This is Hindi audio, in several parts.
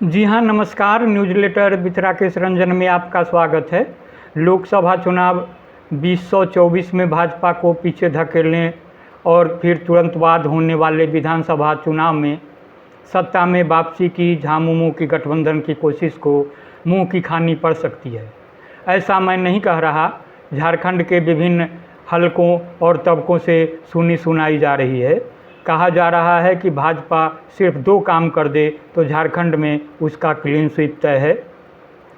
जी हाँ, नमस्कार। न्यूज़लेटर विथ राकेश रंजन में आपका स्वागत है। लोकसभा चुनाव 2024 में भाजपा को पीछे धकेलने और फिर तुरंत बाद होने वाले विधानसभा चुनाव में सत्ता में वापसी की झामुमो की गठबंधन की कोशिश को मुंह की खानी पड़ सकती है। ऐसा मैं नहीं कह रहा। झारखंड के विभिन्न हलकों और तबकों से सुनी सुनाई जा रही है। कहा जा रहा है कि भाजपा सिर्फ 2 काम कर दे तो झारखंड में उसका क्लीन स्वीप तय है।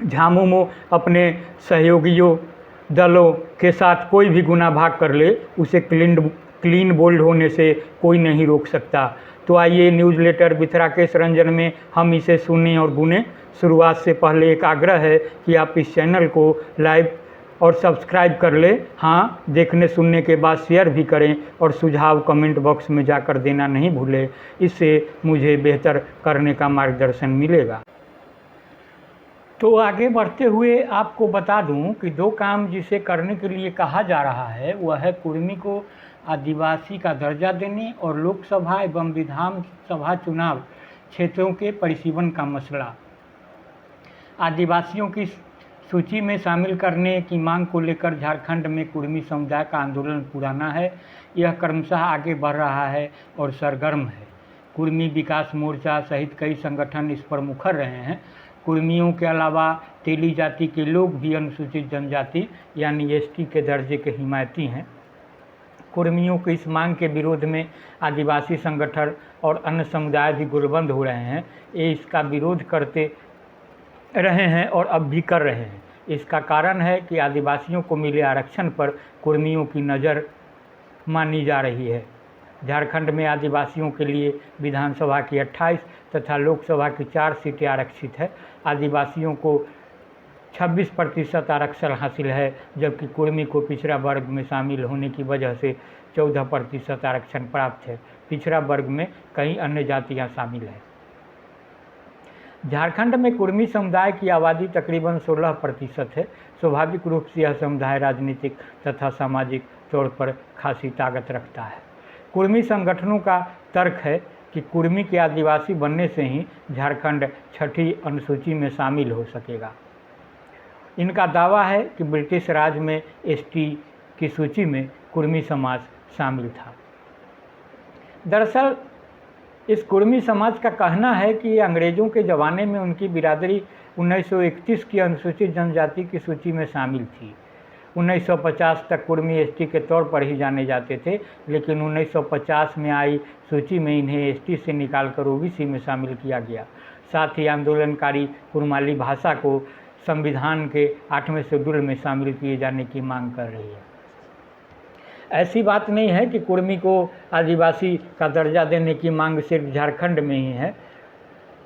झामुमो अपने सहयोगियों दलों के साथ कोई भी गुनाह भाग कर ले, उसे क्लीन बोल्ड होने से कोई नहीं रोक सकता। तो आइए न्यूज़लेटर विथ राकेश रंजन में हम इसे सुने और गुने। शुरुआत से पहले एक आग्रह है कि आप इस चैनल को लाइक और सब्सक्राइब कर ले। हाँ, देखने सुनने के बाद शेयर भी करें और सुझाव कमेंट बॉक्स में जाकर देना नहीं भूलें। इससे मुझे बेहतर करने का मार्गदर्शन मिलेगा। तो आगे बढ़ते हुए आपको बता दूं कि 2 काम जिसे करने के लिए कहा जा रहा है वह है कुर्मी को आदिवासी का दर्जा देने और लोकसभा एवं विधानसभा चुनाव क्षेत्रों के परिसीमन का मसला। आदिवासियों की सूची में शामिल करने की मांग को लेकर झारखंड में कुर्मी समुदाय का आंदोलन पुराना है। यह क्रमशः आगे बढ़ रहा है और सरगर्म है। कुर्मी विकास मोर्चा सहित कई संगठन इस पर मुखर रहे हैं। कुर्मियों के अलावा तेली जाति के लोग भी अनुसूचित जनजाति यानी एसटी के दर्जे के हिमायती हैं। कुर्मियों की इस मांग के विरोध में आदिवासी संगठन और अन्य समुदाय भी गोलबंद हो रहे हैं। ये इसका विरोध करते रहे हैं और अब भी कर रहे हैं। इसका कारण है कि आदिवासियों को मिले आरक्षण पर कुर्मियों की नज़र मानी जा रही है। झारखंड में आदिवासियों के लिए विधानसभा की 28 तथा लोकसभा की 4 सीटें आरक्षित है। आदिवासियों को 26% आरक्षण हासिल है, जबकि कुर्मी को पिछड़ा वर्ग में शामिल होने की वजह से 14% आरक्षण प्राप्त है। पिछड़ा वर्ग में कई अन्य जातियां शामिल हैं। झारखंड में कुर्मी समुदाय की आबादी तकरीबन 16% है। स्वाभाविक रूप से यह समुदाय राजनीतिक तथा सामाजिक तौर पर खासी ताकत रखता है। कुर्मी संगठनों का तर्क है कि कुर्मी के आदिवासी बनने से ही झारखंड 6ठी अनुसूची में शामिल हो सकेगा। इनका दावा है कि ब्रिटिश राज में एसटी की सूची में कुर्मी समाज शामिल था। दरअसल इस कुर्मी समाज का कहना है कि अंग्रेज़ों के ज़माने में उनकी बिरादरी 1931 की अनुसूचित जनजाति की सूची में शामिल थी। 1950 तक कुर्मी एसटी के तौर पर ही जाने जाते थे, लेकिन 1950 में आई सूची में इन्हें एसटी से निकालकर ओबीसी में शामिल किया गया। साथ ही आंदोलनकारी कुर्माली भाषा को संविधान के 8वें शेड्यूल में शामिल किए जाने की मांग कर रही है। ऐसी बात नहीं है कि कुर्मी को आदिवासी का दर्जा देने की मांग सिर्फ झारखंड में ही है।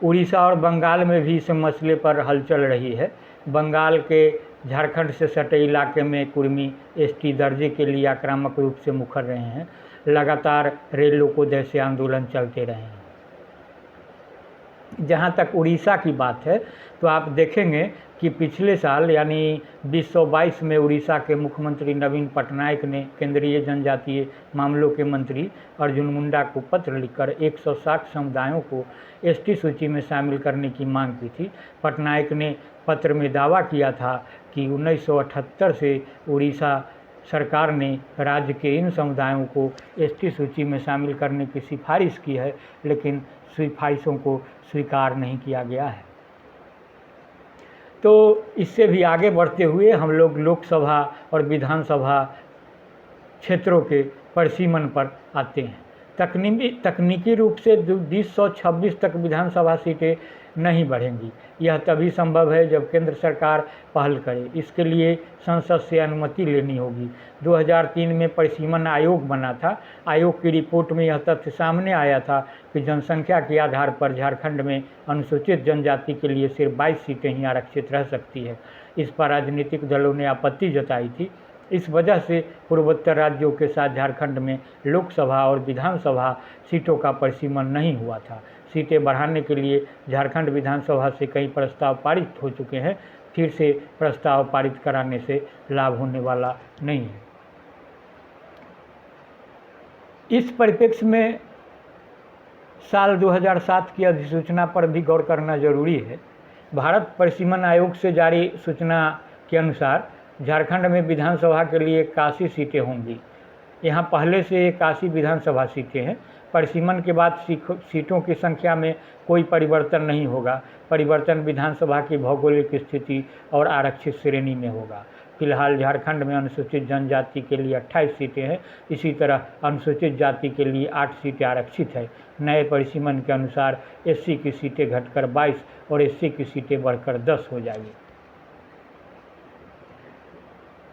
उड़ीसा और बंगाल में भी इस मसले पर हलचल रही है। बंगाल के झारखंड से सटे इलाके में कुर्मी एसटी दर्जे के लिए आक्रामक रूप से मुखर रहे हैं। लगातार रेलों को जैसे आंदोलन चलते रहे हैं। जहाँ तक उड़ीसा की बात है तो आप देखेंगे कि पिछले साल यानी 2022 में उड़ीसा के मुख्यमंत्री नवीन पटनायक ने केंद्रीय जनजातीय मामलों के मंत्री अर्जुन मुंडा को पत्र लिखकर 160 समुदायों को एसटी सूची में शामिल करने की मांग की थी। पटनायक ने पत्र में दावा किया था कि 1978 से उड़ीसा सरकार ने राज्य के इन समुदायों को एसटी सूची में शामिल करने की सिफारिश की है, लेकिन सिफारिशों को स्वीकार नहीं किया गया है। तो इससे भी आगे बढ़ते हुए हम लोग लोकसभा और विधानसभा क्षेत्रों के परिसीमन पर आते हैं। तकनीकी रूप से 226 तक विधानसभा सीटें नहीं बढ़ेंगी। यह तभी संभव है जब केंद्र सरकार पहल करे। इसके लिए संसद से अनुमति लेनी होगी। 2003 में परिसीमन आयोग बना था। आयोग की रिपोर्ट में यह तथ्य सामने आया था कि जनसंख्या के आधार पर झारखंड में अनुसूचित जनजाति के लिए सिर्फ 22 सीटें ही आरक्षित रह सकती है। इस पर राजनीतिक दलों ने आपत्ति जताई थी। इस वजह से पूर्वोत्तर राज्यों के साथ झारखंड में लोकसभा और विधानसभा सीटों का परिसीमन नहीं हुआ था। सीटें बढ़ाने के लिए झारखंड विधानसभा से कई प्रस्ताव पारित हो चुके हैं। फिर से प्रस्ताव पारित कराने से लाभ होने वाला नहीं है। इस परिप्रेक्ष्य में साल 2007 की अधिसूचना पर भी गौर करना जरूरी है। भारत परिसीमन आयोग से जारी सूचना के अनुसार झारखंड में विधानसभा के लिए 81 सीटें होंगी। यहाँ पहले से 81 विधानसभा सीटें हैं। परिसीमन के बाद सीटों की संख्या में कोई परिवर्तन नहीं होगा। परिवर्तन विधानसभा की भौगोलिक स्थिति और आरक्षित श्रेणी में होगा। फिलहाल झारखंड में अनुसूचित जनजाति के लिए 28 सीटें हैं। इसी तरह अनुसूचित जाति के लिए 8 सीटें आरक्षित है। नए परिसीमन के अनुसार एससी की सीटें घटकर 22 और एससी की सीटें बढ़कर 10 हो जाएगी।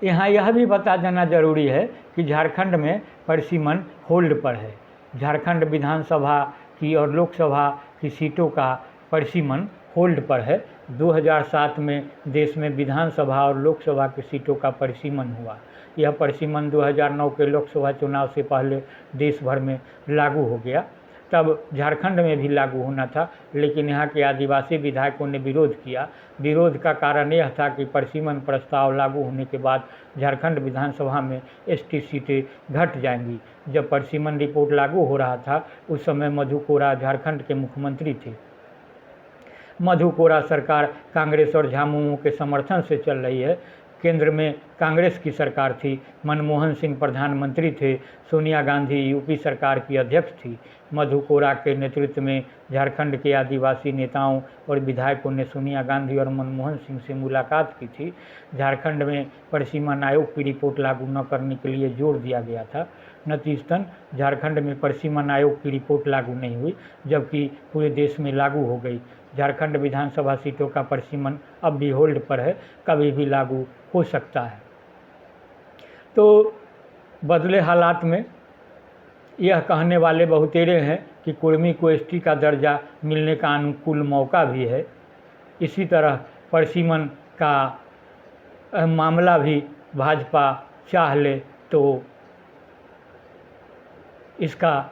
यहाँ यह भी बता देना जरूरी है कि झारखंड में परिसीमन होल्ड पर है। झारखंड विधानसभा की और लोकसभा की सीटों का परिसीमन होल्ड पर है। 2007 में देश में विधानसभा और लोकसभा की सीटों का परिसीमन हुआ। यह परिसीमन 2009 के लोकसभा चुनाव से पहले देश भर में लागू हो गया। तब झारखंड में भी लागू होना था, लेकिन यहाँ के आदिवासी विधायकों ने विरोध किया। विरोध का कारण यह था कि परिसीमन प्रस्ताव लागू होने के बाद झारखंड विधानसभा में एसटी सीटें घट जाएंगी। जब परिसीमन रिपोर्ट लागू हो रहा था उस समय मधु कोरा झारखंड के मुख्यमंत्री थे। मधु कोरा सरकार कांग्रेस और झामुमो के समर्थन से चल रही है। केंद्र में कांग्रेस की सरकार थी। मनमोहन सिंह प्रधानमंत्री थे। सोनिया गांधी यूपी सरकार की अध्यक्ष थी। मधु कोरा के नेतृत्व में झारखंड के आदिवासी नेताओं और विधायकों ने सोनिया गांधी और मनमोहन सिंह से मुलाकात की थी। झारखंड में परिसीमन आयोग की रिपोर्ट लागू न करने के लिए जोर दिया गया था। नतीजतन झारखंड में परिसीमन आयोग की रिपोर्ट लागू नहीं हुई, जबकि पूरे देश में लागू हो गई। झारखंड विधानसभा सीटों का परिसीमन अब भी होल्ड पर है, कभी भी लागू हो सकता है। तो बदले हालात में यह कहने वाले बहुतेरे हैं कि कुर्मी को एसटी का दर्जा मिलने का अनुकूल मौका भी है। इसी तरह परिसीमन का मामला भी भाजपा चाह ले तो इसका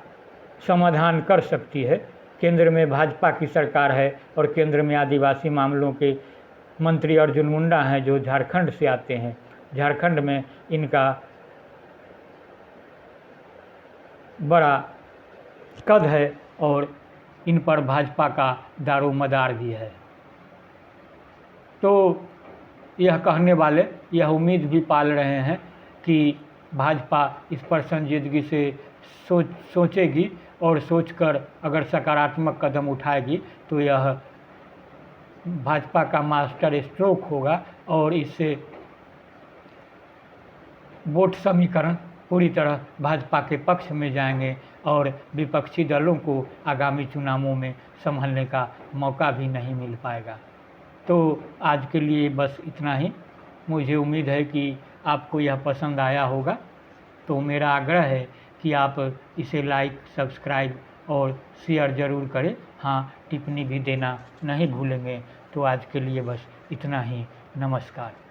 समाधान कर सकती है। केंद्र में भाजपा की सरकार है और केंद्र में आदिवासी मामलों के मंत्री अर्जुन मुंडा हैं जो झारखंड से आते हैं। झारखंड में इनका बड़ा कद है और इन पर भाजपा का दारोमदार भी है। तो यह कहने वाले यह उम्मीद भी पाल रहे हैं कि भाजपा इस पर संजीदगी से सोचेगी और सोचकर अगर सकारात्मक कदम उठाएगी तो यह भाजपा का मास्टर स्ट्रोक होगा और इससे वोट समीकरण पूरी तरह भाजपा के पक्ष में जाएंगे और विपक्षी दलों को आगामी चुनावों में संभलने का मौका भी नहीं मिल पाएगा। तो आज के लिए बस इतना ही। मुझे उम्मीद है कि आपको यह पसंद आया होगा। तो मेरा आग्रह है कि आप इसे लाइक, सब्सक्राइब और शेयर ज़रूर करें। हाँ, टिप्पणी भी देना नहीं भूलेंगे। तो आज के लिए बस इतना ही। नमस्कार।